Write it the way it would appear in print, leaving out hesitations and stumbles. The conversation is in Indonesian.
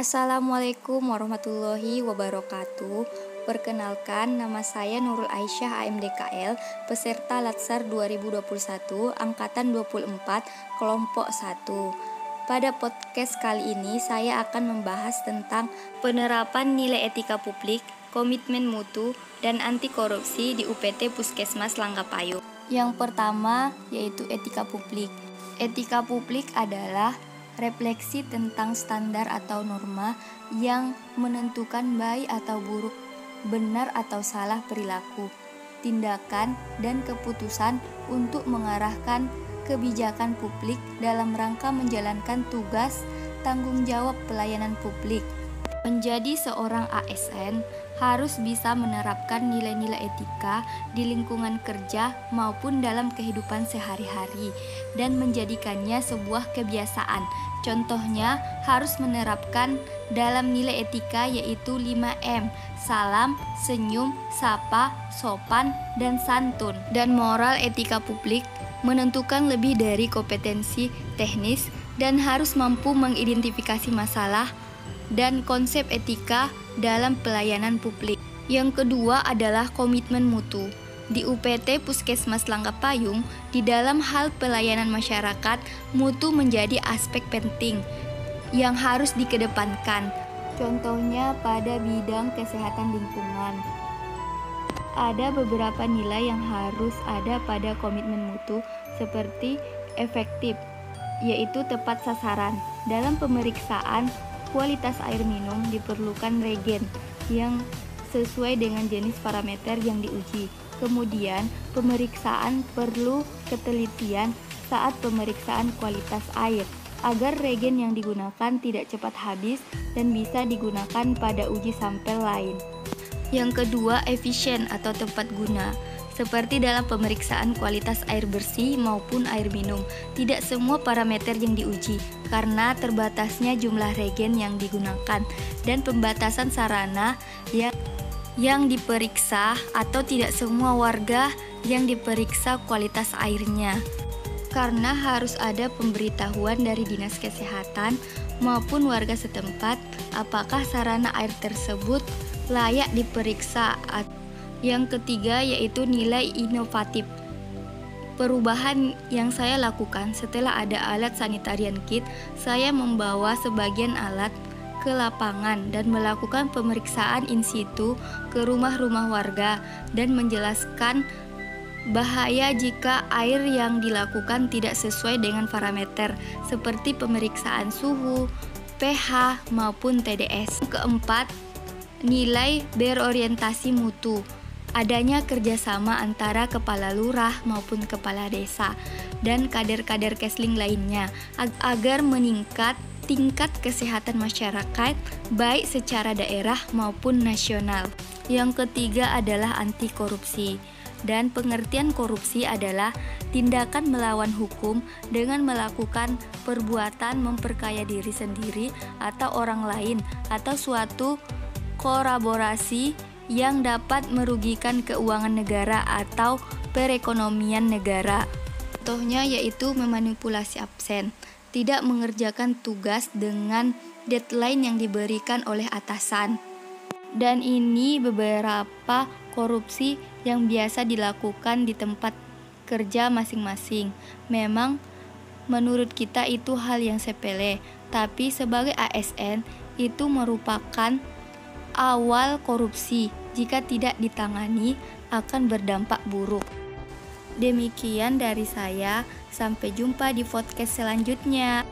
Assalamualaikum warahmatullahi wabarakatuh. Perkenalkan, nama saya Nurul Aisyah AMDKL, peserta Latsar 2021 Angkatan 24 Kelompok 1. Pada podcast kali ini saya akan membahas tentang penerapan nilai etika publik, komitmen mutu, dan anti korupsi di UPT Puskesmas Langgapayung. Yang pertama yaitu etika publik. Etika publik adalah refleksi tentang standar atau norma yang menentukan baik atau buruk, benar atau salah perilaku, tindakan, dan keputusan untuk mengarahkan kebijakan publik dalam rangka menjalankan tugas tanggung jawab pelayanan publik. Menjadi seorang ASN harus bisa menerapkan nilai-nilai etika di lingkungan kerja maupun dalam kehidupan sehari-hari dan menjadikannya sebuah kebiasaan. Contohnya harus menerapkan dalam nilai etika yaitu 5M: salam, senyum, sapa, sopan, dan santun. Dan moral etika publik menentukan lebih dari kompetensi teknis dan harus mampu mengidentifikasi masalah dan konsep etika dalam pelayanan publik. Yang kedua adalah komitmen mutu. Di UPT Puskesmas Langgapayung, di dalam hal pelayanan masyarakat, mutu menjadi aspek penting yang harus dikedepankan. Contohnya pada bidang kesehatan lingkungan. Ada beberapa nilai yang harus ada pada komitmen mutu seperti efektif, yaitu tepat sasaran. Dalam pemeriksaan kualitas air minum diperlukan regen yang sesuai dengan jenis parameter yang diuji. Kemudian, pemeriksaan perlu ketelitian saat pemeriksaan kualitas air agar regen yang digunakan tidak cepat habis dan bisa digunakan pada uji sampel lain. Yang kedua, efisien atau tepat guna. Seperti dalam pemeriksaan kualitas air bersih maupun air minum, tidak semua parameter yang diuji karena terbatasnya jumlah regen yang digunakan dan pembatasan sarana yang diperiksa atau tidak semua warga yang diperiksa kualitas airnya. Karena harus ada pemberitahuan dari Dinas Kesehatan maupun warga setempat apakah sarana air tersebut layak diperiksa. Yang ketiga yaitu nilai inovatif. Perubahan yang saya lakukan setelah ada alat sanitarian kit, saya membawa sebagian alat ke lapangan dan melakukan pemeriksaan in situ ke rumah-rumah warga dan menjelaskan bahaya jika air yang dilakukan tidak sesuai dengan parameter seperti pemeriksaan suhu, pH, maupun TDS. Keempat, nilai berorientasi mutu. Adanya kerjasama antara kepala lurah maupun kepala desa dan kader-kader kesling lainnya agar meningkat tingkat kesehatan masyarakat baik secara daerah maupun nasional. Yang ketiga adalah anti korupsi. Dan pengertian korupsi adalah tindakan melawan hukum dengan melakukan perbuatan memperkaya diri sendiri atau orang lain atau suatu kolaborasi yang dapat merugikan keuangan negara atau perekonomian negara. Contohnya yaitu memanipulasi absen, tidak mengerjakan tugas dengan deadline yang diberikan oleh atasan. Dan ini beberapa korupsi yang biasa dilakukan di tempat kerja masing-masing. Memang menurut kita itu hal yang sepele, tapi sebagai ASN itu merupakan awal korupsi. Jika tidak ditangani akan berdampak buruk. Demikian dari saya, sampai jumpa di podcast selanjutnya.